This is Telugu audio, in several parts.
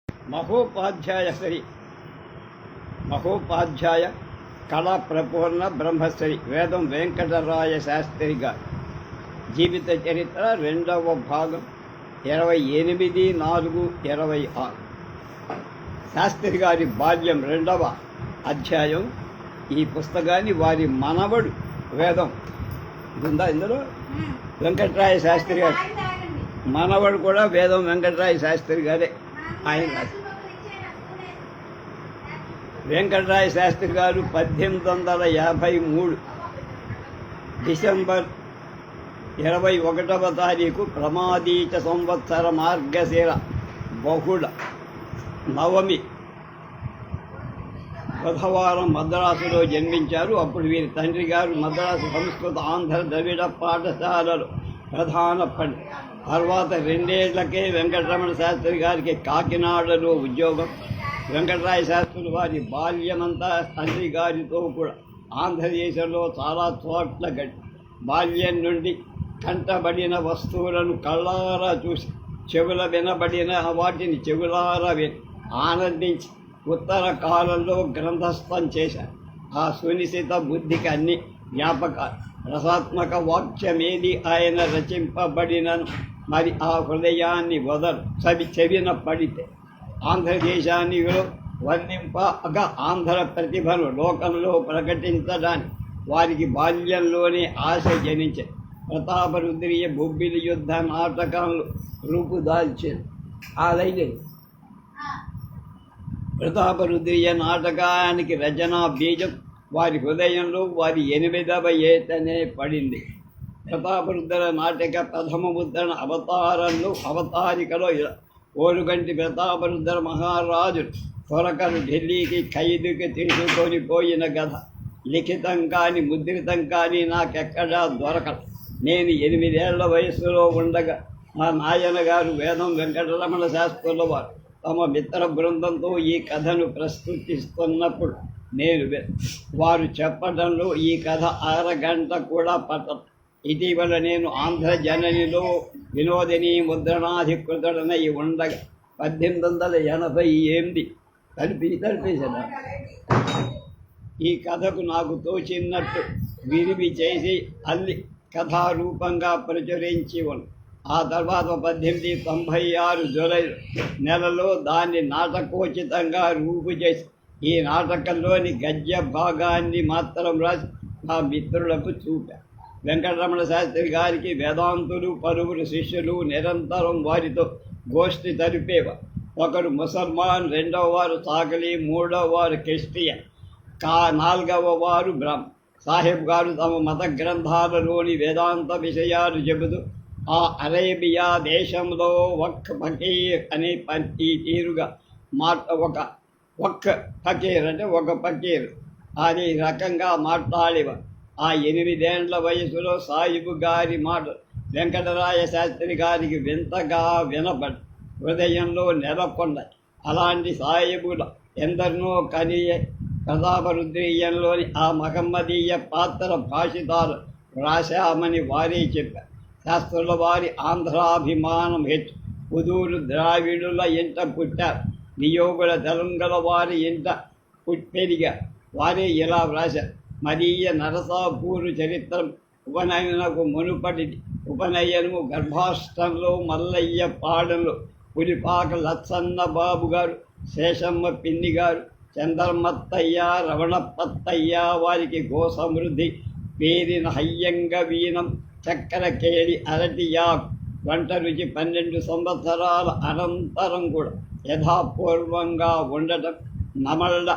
మహోపాధ్యాయ శ్రీ మహోపాధ్యాయ కళా ప్రపూర్ణ బ్రహ్మశ్రీ వేదం వెంకటరాయ శాస్త్రి గారి జీవిత చరిత్ర 2వ భాగం 28/4/26. శాస్త్రి గారి బాల్యం 2వ అధ్యాయం. ఈ పుస్తకాన్ని వారి మనవడు వేదం ఉందా ఇందులో వెంకటరాయ శాస్త్రి గారు మనవడు కూడా వేదం వెంకటరాయ శాస్త్రి గారే. ఆయన వెంకటరాయ శాస్త్రి గారు 1853 డిసెంబర్ 21వ తారీఖు ప్రమాదీచ సంవత్సర మార్గశిర బహుళ నవమి బుధవారం మద్రాసులో జన్మించారు. అప్పుడు వీరి తండ్రి గారు మద్రాసు సంస్కృత ఆంధ్ర ద్రవిడ పాఠశాలలో ప్రధాన పండితుడు. తర్వాత 2 ఏళ్లకే వెంకటరమణ శాస్త్రి గారికి కాకినాడలో ఉద్యోగం. వెంకటరాయ శాస్త్రులు వారి బాల్యమంతా తండ్రి గారితో కూడా ఆంధ్రదేశంలో చాలా చోట్ల గడి. బాల్యం నుండి కంటబడిన వస్తువులను కళ్ళారా చూసి, చెవుల వినబడిన వాటిని చెవులారా విని ఆనందించి ఉత్తర కాలంలో గ్రంథస్థం చేశారు. ఆ సునిశిత బుద్ధికి అన్ని జ్ఞాపకాలు. రసాత్మక వాక్యమేది ఆయన రచింపబడినను మరి ఆ హృదయాన్ని వదలు చెవిన పడితే ఆంధ్రదేశాన్ని వర్ణింపగా ఆంధ్ర ప్రతిభను లోకంలో ప్రకటించడానికి వారికి బాల్యంలోనే ఆశ జనించే ప్రతాపరుద్రీయ బొబ్బిలి యుద్ధ నాటకంలో రూపుదాల్చేది. అలాగే ప్రతాపరుద్రీయ నాటకానికి రచనా బీజం వారి హృదయంలో వారి 8వ ఏటనే పడింది. ప్రతాపరుద్ర నాటక ప్రథమ ముద్రణ అవతారంలో అవతారికలో ఓరుగంటి ప్రతాపరుద్ర మహారాజులు త్వరకను ఢిల్లీకి ఖైదుకి తీసుకొని పోయిన కథ లిఖితం కానీ ముద్రితం కానీ నాకెక్కడా దొరకదు. నేను 8 ఏళ్ల వయస్సులో ఉండగా మా నాయన గారు వేదం వెంకటరమణ శాస్త్రుల వారు తమ మిత్ర బృందంతో ఈ కథను ప్రస్తుతిస్తున్నప్పుడు నేను వారు చెప్పడంలో ఈ కథ అరగంట కూడా పట్టదు. ఇటీవల నేను ఆంధ్రజననిలో వినోదిని ముద్రణాధికృతుడనై ఉండగా 1888 తలిపేశాను. ఈ కథకు నాకు తోచినట్టు విరివి చేసి అల్లి కథారూపంగా ప్రచురించి ఉంది. ఆ తర్వాత 1896 జూలై నెలలో దాన్ని నాటకోచితంగా రూపు చేసి ఈ నాటకంలోని గద్య భాగాన్ని మాత్రం రాసి నా మిత్రులకు చూపాను. వెంకటరమణ శాస్త్రి గారికి వేదాంతులు పలువురు శిష్యులు నిరంతరం వారితో గోష్ఠి జరిపేవారు. ఒకరు ముసల్మాన్, 2వ వారు సాకలి, 3వ వారు క్రిస్టియన్, 4వ వారు బ్రహ్మ. సాహెబ్ గారు తమ మత గ్రంథాలలోని వేదాంత విషయాలు చెబుతూ ఆ అరేబియా దేశంలో వక్ ఫకీర్ అనే ఈ తీరుగా వక్ ఫకీర్ అంటే ఒక ఫకీర్ అనే రకంగా మాట్లాడేవారు. ఆ 8 ఏళ్ల వయసులో సాయిబు గారి మాట వెంకటరాయ శాస్త్రి గారికి వింతగా వినపడి హృదయంలో నెలకొండ. అలాంటి సాయిబుల ఎందరినో కనియే ప్రతాపరుద్రీయంలోని ఆ మహమ్మదీయ పాత్ర భాషితాలు రాశామని వారే చెప్పారు. శాస్త్రుల వారి ఆంధ్రాభిమానం హెచ్చు. ఉదూరు ద్రావిడుల ఇంట పుట్టారు. నియోగుల తెలంగాణ వారి ఇంట పెరిగారు. వారే ఇలా వ్రాశారు. మదీయ నరసాపూరు చరిత్రం ఉపనయనకు మునుపటిది. ఉపనయనము గర్భాష్టంలో మల్లయ్య పాడంలో పులిపాక లచ్చన్న బాబు గారు, శేషమ్మ పిన్ని గారు, చంద్రమత్తయ్య, రవణపత్తయ్య వారికి గోసమృద్ధి పేరిన హయ్యంగ వీణం, చక్కెర కేడి, అరటియాకు వంట రుచి 12 సంవత్సరాల అనంతరం కూడా యథాపూర్వంగా ఉండటం నెమళ్ళ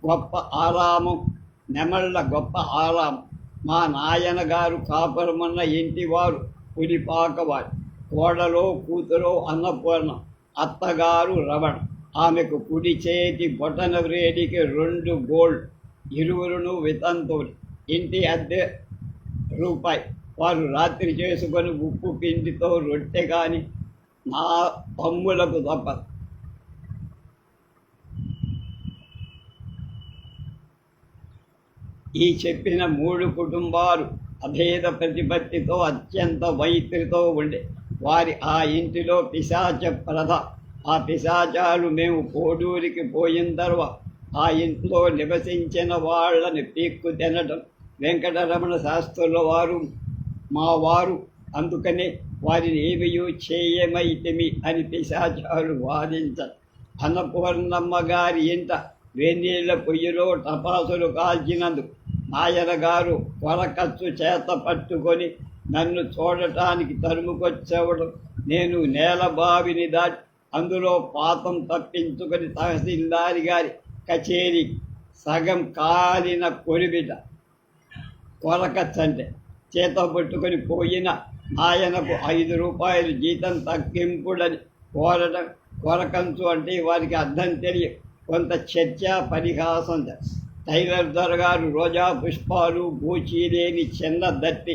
గొప్ప ఆరామం. మా నాయన గారు కాపురమున్న ఇంటివారు పులిపాకవారు. కోడలో కూతురో అన్నపూర్ణ, అత్తగారు రవణ. ఆమెకు కుడి చేతి బొటన వ్రేడికి 2 గోల్డ్. ఇరువురును వితంతువులు. ఇంటి అద్దె రూపాయి. వారు రాత్రి చేసుకొని ఉప్పు పిండితో రొట్టె కానీ నా తమ్ములకు తప్పదు. ఈ చెప్పిన 3 కుటుంబాలు అభేద ప్రతిపత్తితో అత్యంత వైత్రితో ఉండే వారి ఆ ఇంటిలో పిశాచ ప్రధ ఆ పిశాచాలు మేము కోడూరికి పోయిన తర్వాత ఆ ఇంట్లో నివసించిన వాళ్ళని పీక్కు తినటం వెంకటరమణ శాస్త్రుల వారు మా వారు, అందుకనే వారిని ఏమియూ చేయమైతిమి అని పిశాచాలు వాదించరు. అన్నపూర్ణమ్మ గారి ఇంట వేనీళ్ల పొయ్యిలో టపాసులు కాల్చినందుకు నాయన గారు కొరకచ్చు చేత పట్టుకొని నన్ను చూడటానికి తరుముకొచ్చేవడం, నేను నేలబావిని దాటి అందులో పాతం తప్పించుకొని తహసీల్దారి గారి కచేరీ సగం కాలిన కొరిబిట కొరకచ్చంటే చేత పట్టుకొని పోయిన ఆయనకు 5 రూపాయలు జీతం తగ్గింపుడని కోరడం. కొరకంచు అంటే వారికి అర్థం తెలియ కొంత చర్చ పరిహాసం. టైలర్ దొరగారు రోజా పుష్పాలు బూచీలేని చిన్న దట్టి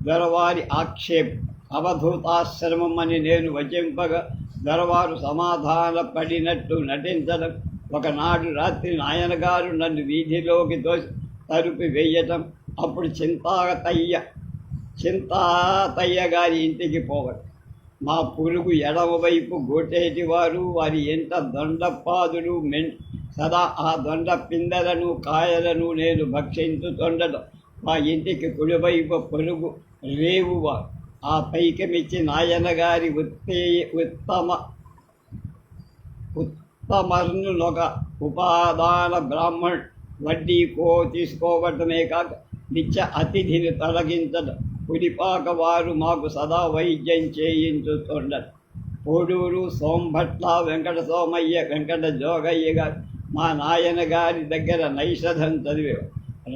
దొరవారి ఆక్షేపం అవధూతాశ్రమం అని నేను వచింపగా దొరవారు సమాధాన పడినట్టు నటించడం. ఒకనాడు రాత్రి నాయనగారు నన్ను వీధిలోకి దోసి తలుపి వేయటం. అప్పుడు చింతాతయ్య గారి ఇంటికి పోవడం. మా పురుగు ఎడమవైపు గోటేటి వారు, వారి ఎంట దొండపాదులు సదా ఆ దొండ పిందెలను కాయలను నేను భక్షించుతుండటం. మా ఇంటికి కుడివైపు పొరుగు రేవువారు. ఆ పైకమిచ్చి నాయనగారి ఉత్తమర్నులొక ఉపాదాన బ్రాహ్మణ్ వడ్డీ తీసుకోవటమే కాక నిత్య అతిథిని తొలగించడం. పులిపాక వారు మాకు సదా వైద్యం చేయించుతుండరు. కోడూరు సోంభట్ల వెంకట సోమయ్య, వెంకట జోగయ్య గారు మా నాయన గారి దగ్గర నైషధం చదివేవారు.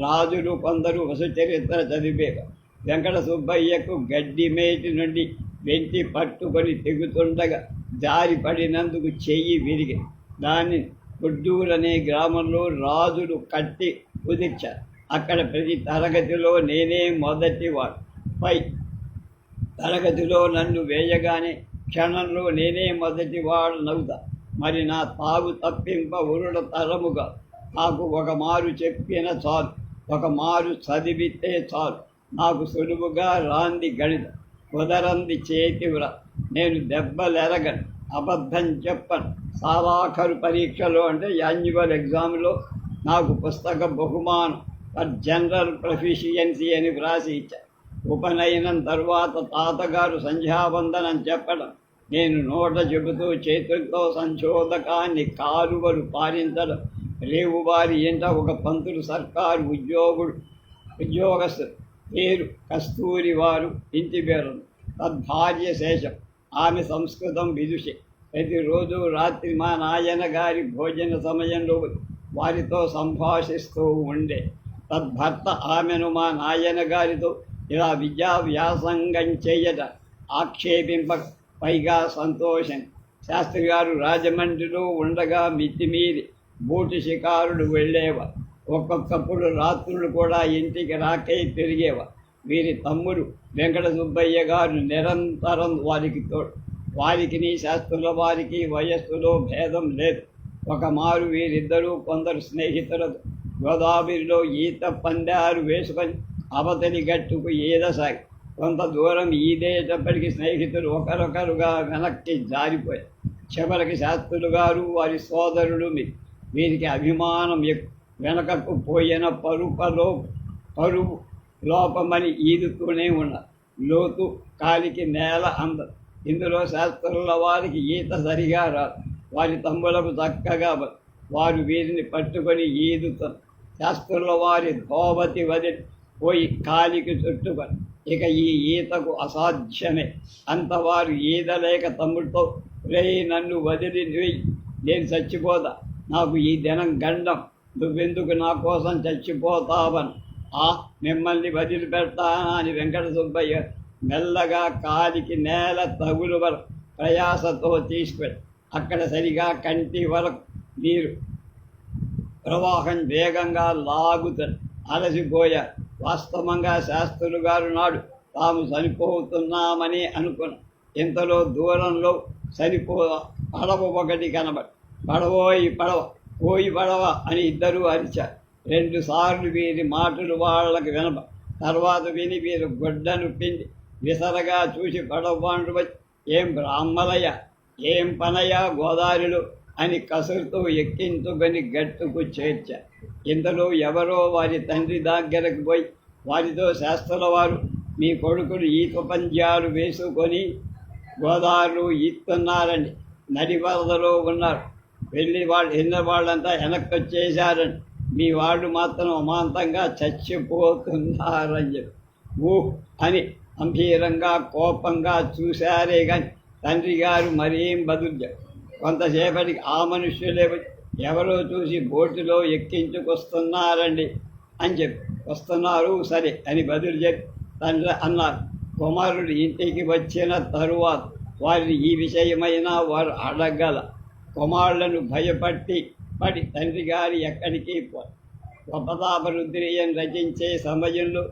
రాజులు కొందరు వసుచరిత్ర చదివేవారు. వెంకట సుబ్బయ్యకు గడ్డి మేటి నుండి వెంటి పట్టుకొని తెగుతుండగా జారి పడినందుకు చెయ్యి విరిగి దాన్ని కొడ్డూరనే గ్రామంలో రాజులు కట్టి కుదిర్చారు. అక్కడ ప్రతి తరగతిలో నేనే మొదటివాడు. పై తరగతిలో నన్ను వేయగానే క్షణంలో నేనే మొదటివాడు నవ్వుతా. మరి నా తాగు తప్పింప ఉరుడ తరముగా నాకు ఒక మారు చెప్పిన చాలు, ఒక మారు చదివితే చాలు. నాకు సులువుగా రాంది గణితం, కుదరంది చేతివ్ర. నేను దెబ్బలెరగను, అబద్ధం చెప్పను. సాలాఖరు పరీక్షలో అంటే యాన్యువల్ ఎగ్జామ్లో నాకు పుస్తక బహుమానం ఫర్ జనరల్ ప్రొఫిషియన్సీ అని వ్రాసి ఇచ్చారు. ఉపనయనం తర్వాత తాతగారు సంధ్యావందనం చెప్పడం, నేను నోట చెబుతూ చేతులతో సంశోధకాన్ని కాలువలు పారించడం. రేవువారి ఇంట ఒక పంతులు సర్కారు ఉద్యోగస్తుడు, పేరు కస్తూరి వారు, ఇంటి పేరు తద్భార్య శేషం. ఆమె సంస్కృతం విదుషి. ప్రతిరోజు రాత్రి మా నాయన గారి భోజన సమయంలో వారితో సంభాషిస్తూ ఉండే. తద్భర్త ఆమెను మా నాయన గారితో ఇలా విద్యా వ్యాసంగం చేయట ఆక్షేపింప, పైగా సంతోషం. శాస్త్రి గారు రాజమండ్రిలో ఉండగా మితిమీరి బోటు షికారులు వెళ్ళేవారు. ఒక్కొక్కప్పుడు రాత్రులు కూడా ఇంటికి రాకే తిరిగేవారు. వీరి తమ్ముడు వెంకట సుబ్బయ్య గారు నిరంతరం వారికి తోడు. వారికి శాస్త్రుల వారికి వయస్సులో భేదం లేదు. ఒకమారు వీరిద్దరూ కొందరు స్నేహితులతో గోదావరిలో ఈత పందాలు వేసుకొని అవతలి గట్టుకు ఈదసాగి కొంత దూరం ఈదేటప్పటికి స్నేహితులు ఒకరొకరుగా వెనక్కి జారిపోయారు. చివరికి శాస్త్రులు గారు వారి సోదరులు వీరికి అభిమానం ఎక్కువ. వెనకకు పోయిన పరువు లోపమని ఈదుతూనే ఉన్నారు. లోతు కాలికి నేల అందదు. ఇందులో శాస్త్రుల వారికి ఈత సరిగా రాదు. వారి తమ్ములకు చక్కగా వారు వీరిని పట్టుకొని ఈదుతారు. శాస్త్రుల వారి ధోవతి వదిలి పోయి కాలికి చుట్టుకొని ఇక ఈ ఈతకు అసాధ్యమే. అంతవారు ఈదలేక తమ్ముడితో, రే నన్ను వదిలి నేను చచ్చిపోతా, నాకు ఈ దినం గండం, నువ్వెందుకు నా కోసం చచ్చిపోతావని. మిమ్మల్ని వదిలిపెడతానా అని వెంకట సుబ్బయ్య మెల్లగా కాలికి నేల తగులు వరకు ప్రయాసతో తీసుకెళ్ళి అక్కడ సరిగా కంటి వరకు నీరు ప్రవాహం వేగంగా లాగుతారు. అలసిపోయారు. వాస్తవంగా శాస్త్రులు గారు నాడు తాము చనిపోతున్నామని అనుకున్న ఇంతలో దూరంలో పడవ ఒకటి కనబడి, పడవోయి పడవ, పోయి పడవ అని ఇద్దరూ అరిచారు. 2 సార్లు వీరి మాటలు వాళ్ళకి తర్వాత విని వీరు గొడ్డను పిండి విసరగా చూసి పడవాండ్రు వచ్చి, ఏం బ్రాహ్మలయ్య, ఏం పనయ్యా గోదావరిలో అని కసురుతూ ఎక్కించుకొని గట్టుకు చేర్చ. ఇంతలో ఎవరో వారి తండ్రి దగ్గరకు పోయి వారితో శాస్త్రుల వారు, మీ కొడుకులు ఈత పంజాలు వేసుకొని గోదావరిలో ఈస్తున్నారని, నది వరదలో ఉన్నారు, వెళ్ళిన వాళ్ళంతా వెనక్కి వచ్చేసారని, మీ వాళ్ళు మాత్రం అమాంతంగా చచ్చిపోతున్నారని చెప్పి ఊ అని గంభీరంగా కోపంగా చూశారే కానీ తండ్రి గారు మరేం బదులు. కొంతసేపటికి ఆ మనుష్యులే ఎవరో చూసి బోటులో ఎక్కించుకొస్తున్నారండి అని చెప్పి, వస్తున్నారు సరే అని బదులు చెప్పి తండ్రి అన్నారు. కుమారుడు ఇంటికి వచ్చిన తరువాత వారిని ఈ విషయమైన వారు అడగల. కుమారులను పడి తండ్రి గారి ఎక్కడికి ప్రతాపరుద్రీయం రచించే సమయంలో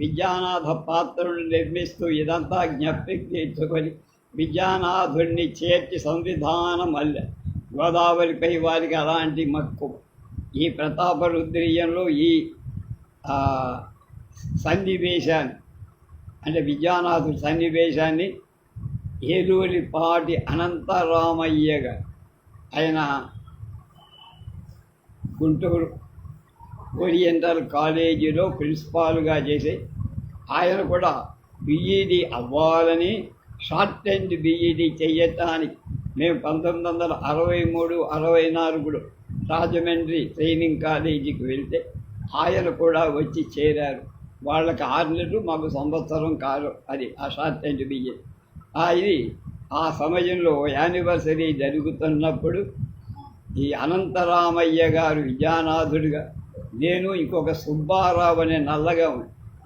విద్యానాథ పాత్రుడు నిర్మిస్తూ ఇదంతా జ్ఞప్తికి తెచ్చుకొని విద్యానాథుడిని చేర్చి సంవిధానం అల్ల. గోదావరిపై వారికి అలాంటి మక్కువ. ఈ ప్రతాపరుద్రీయంలో ఈ సన్నివేశాన్ని అంటే విద్యానాథుడి సన్నివేశాన్ని ఏలూరిపాటి అనంతరామయ్యగా ఆయన గుంటూరు ఓరియంటల్ కాలేజీలో ప్రిన్సిపాల్గా చేసి ఆయన కూడా బిఈడి అవ్వాలని షార్ట్ అండ్ బిఈడి చేయటానికి మేము 1963-64 రాజమండ్రి ట్రైనింగ్ కాలేజీకి వెళ్తే ఆయన కూడా వచ్చి చేరారు. వాళ్ళకి 6 నెలలు, మాకు సంవత్సరం కాదు. అది ఆ షార్ట్ అండ్ బిఈడి. ఇది ఆ సమయంలో యానివర్సరీ జరుగుతున్నప్పుడు ఈ అనంతరామయ్య గారు విద్యానాథుడిగా, నేను ఇంకొక సుబ్బారావు అనే నల్లగా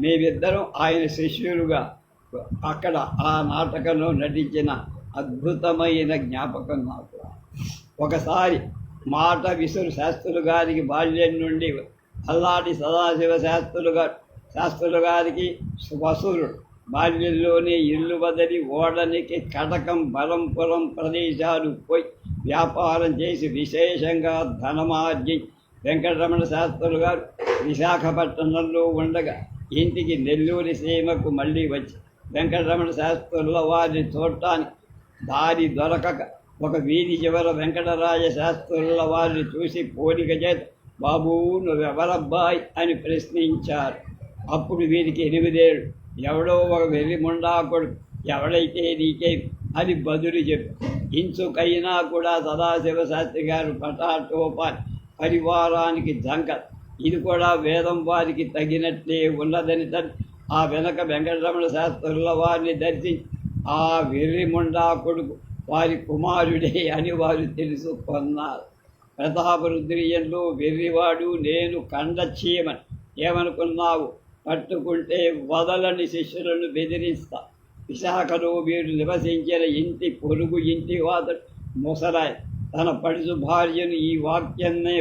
మేమిద్దరం ఆయన శిష్యులుగా అక్కడ ఆ నాటకంలో నటించిన అద్భుతమైన జ్ఞాపకం నాకు. ఒకసారి మాట విసురు శాస్త్రులు గారికి బాల్యం నుండి అల్లాటి సదాశివ శాస్త్రులు గారికి వసురుడు బాల్యంలోనే ఇల్లు వదిలి ఓడనికి కటకం బలంపురం ప్రదేశాలు పోయి వ్యాపారం చేసి విశేషంగా ధనమార్జి వెంకటరమణ శాస్త్రులు గారు విశాఖపట్నంలో ఉండగా ఇంటికి నెల్లూరి సీమకు మళ్ళీ వచ్చి వెంకటరమణ శాస్త్రుల వారిని చూడటానికి దారి దొరకక ఒక వీధి చివర వెంకటరాజ శాస్త్రుల వారిని చూసి పోలిక చేత, బాబూ నువ్వెవరబ్బాయి అని ప్రశ్నించారు. అప్పుడు వీరికి 8 ఏళ్ళు. ఎవడో ఒక వెర్రి ముండాకుడు, ఎవడైతే నీకే అని బదులు చెప్పి, ఇంచుకైనా కూడా సదాశివ శాస్త్రి గారు పటాటోపాని పరివారానికి జంక, ఇది కూడా వేదం వారికి తగినట్లే ఉన్నదని ఆ వెనక వెంకటరమణ శాస్త్రుల వారిని దర్శించి ఆ వెర్రి ముండాకుడు వారి కుమారుడే అని వారు తెలుసుకున్నారు. ప్రతాపరుద్రీయంలో వెర్రివాడు నేను కండచీయమని ఏమనుకున్నావు, పట్టుకుంటే వదలని శిష్యులను బెదిరిస్తా. విశాఖలో వీరు నివసించిన ఇంటి పొరుగు ఇంటి వాదడు ముసలాయ తన పడుచు భార్యను ఈ వాక్యాన్నే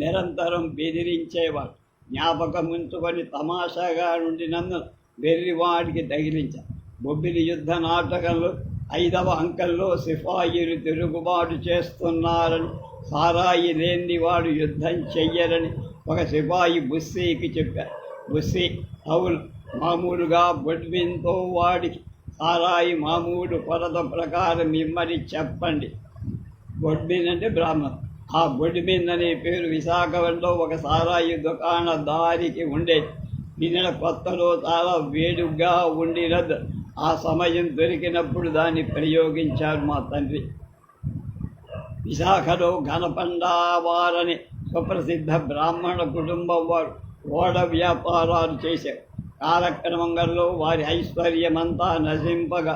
నిరంతరం బెదిరించేవాడు. జ్ఞాపకం ఉంచుకొని తమాషాగా నుండినందున వెర్రివాడికి తగిలించారు. బొబ్బిలి యుద్ధ నాటకంలో 5వ అంకంలో సిపాయిలు తిరుగుబాటు చేస్తున్నారని, సారాయి లేని వాడు యుద్ధం చెయ్యరని ఒక సిపాయి బుస్సీకి చెప్పారు. బుస్సీ, అవును, మామూలుగా బొడ్విన్తో వాడికి సారాయి మామూలు కొరత ప్రకారం ఇమ్మని చెప్పండి. బొడ్బిన్ అంటే బ్రాహ్మణ్. ఆ బొడ్బిన్ అనే పేరు విశాఖలో ఒక సారాయి దుకాణదారికి ఉండేది. నిన్న కొత్తలో చాలా వేడుగ్గా ఉండినది. ఆ సమయం దొరికినప్పుడు దాన్ని ప్రయోగించారు మా తండ్రి. విశాఖలో ఘనపండావారని సుప్రసిద్ధ బ్రాహ్మణ కుటుంబం వారు ఓడ వ్యాపారాలు చేశారు. కాలక్రమంలో వారి ఐశ్వర్యమంతా నశింపగా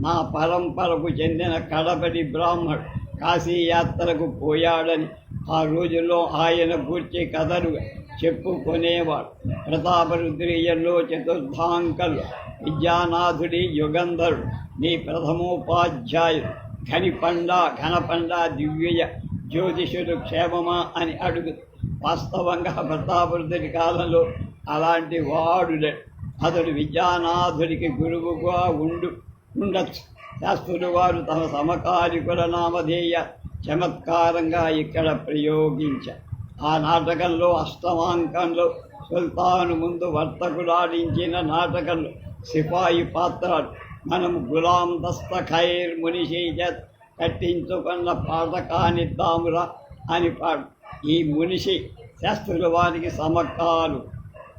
నా పరంపరకు చెందిన కడపటి బ్రాహ్మడు కాశీయాత్రకు పోయాడని ఆ రోజుల్లో ఆయన గూర్చి కథలు చెప్పుకునేవాడు. ప్రతాపరుద్రీయంలో చతుర్థాంకలు విద్యానాథుడి యుగంధరుడు, నీ ప్రథమోపాధ్యాయుడు ఘనపండ దివ్య జ్యోతిషుడు క్షేమమా అని అడుగు. వాస్తవంగా ప్రతాపరుద్రుడి కాలంలో అలాంటి వాడులే. అతడు విద్యానాథుడికి గురువుగా ఉండొచ్చు. శాస్త్రులు వారు తమ సమకాలికుల నామధేయ చమత్కారంగా ఇక్కడ ప్రయోగించారు. ఆ నాటకంలో అష్టమాంకంలో సుల్తాను ముందు వర్తకులాడించిన నాటకంలో సిపాయి పాత్రలు మనము గులాం దస్తఖైర్ మునిషి చేత కట్టించుకున్న పాట కానిద్దామురా అని పాడు. ఈ మునిషి శాస్త్రుల వారికి సమకాలు.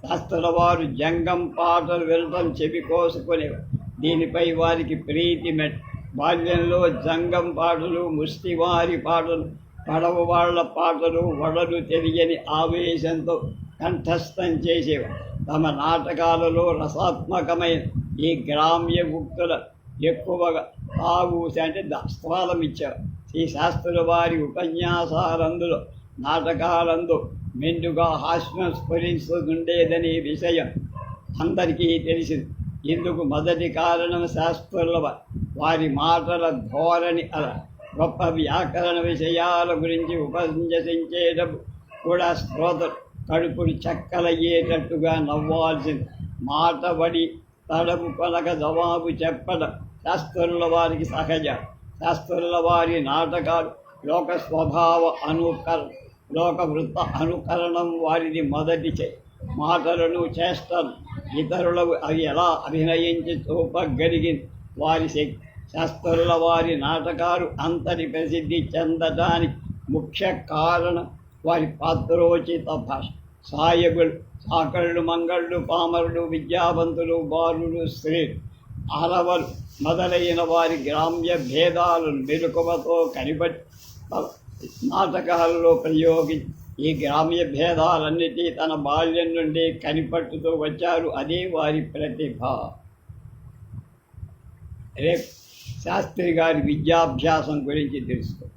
శాస్త్రుల వారు జంగం పాటలు వినటం చెవి కోసుకునేవారు. దీనిపై వారికి ప్రీతి మెట్. బాల్యంలో జంగం పాటలు, ముష్టివారి పాటలు, పడవ వాళ్ళ పాటలు వడలు తెలియని ఆవేశంతో కంఠస్థం చేసేవారు. తమ నాటకాలలో రసాత్మకమైన ఈ గ్రామ్య ఉక్తుల ఎక్కువగా తాగూసి అంటే స్థలం ఇచ్చారు. ఈ శాస్త్రుల వారి ఉపన్యాసాలందులో నాటకాలందు మెండుగా హాస్యం స్ఫురిస్తుండేదనే విషయం అందరికీ తెలిసింది. ఇందుకు మొదటి కారణం శాస్త్రుల వారి మాటల ధోరణి అలా. గొప్ప వ్యాకరణ విషయాల గురించి ఉపన్యసించేటప్పుడు కూడా శ్రోతలు కడుపులు చక్కలయ్యేటట్టుగా నవ్వాల్సింది. మాట వడి తడపు కొనక జవాబు చెప్పడం శాస్త్రుల వారికి సహజం. శాస్త్రుల వారి నాటకాలు లోక స్వభావ అనుకరణ, లోక వృత్త అనుకరణం వారిది మొదటి మాటలను చేష్టలు ఇతరులకు అవి ఎలా అభినయించి చూపగలిగింది వారి శక్తి. శాస్త్రుల వారి నాటకాలు అంతటి ప్రసిద్ధి చెందడానికి ముఖ్య కారణం వారి పాత్రోచిత భాష. సాయకులు, సాకళ్ళు, మంగళ్ళు, పామరుడు, విద్యావంతులు, బాలుడు, స్త్రీలు, అరవలు మొదలైన వారి గ్రామ్య భేదాలను మెలకువతో కనిపెట్టి నాటకాలలో ప్రయోగించి ఈ గ్రామ్య భేదాలన్నిటి తన బాల్యం నుండి కనిపట్టుతూ వచ్చారు. అదే వారి ప్రతిభ. రేపు శాస్త్రి గారి విద్యాభ్యాసం గురించి తెలుసుకో.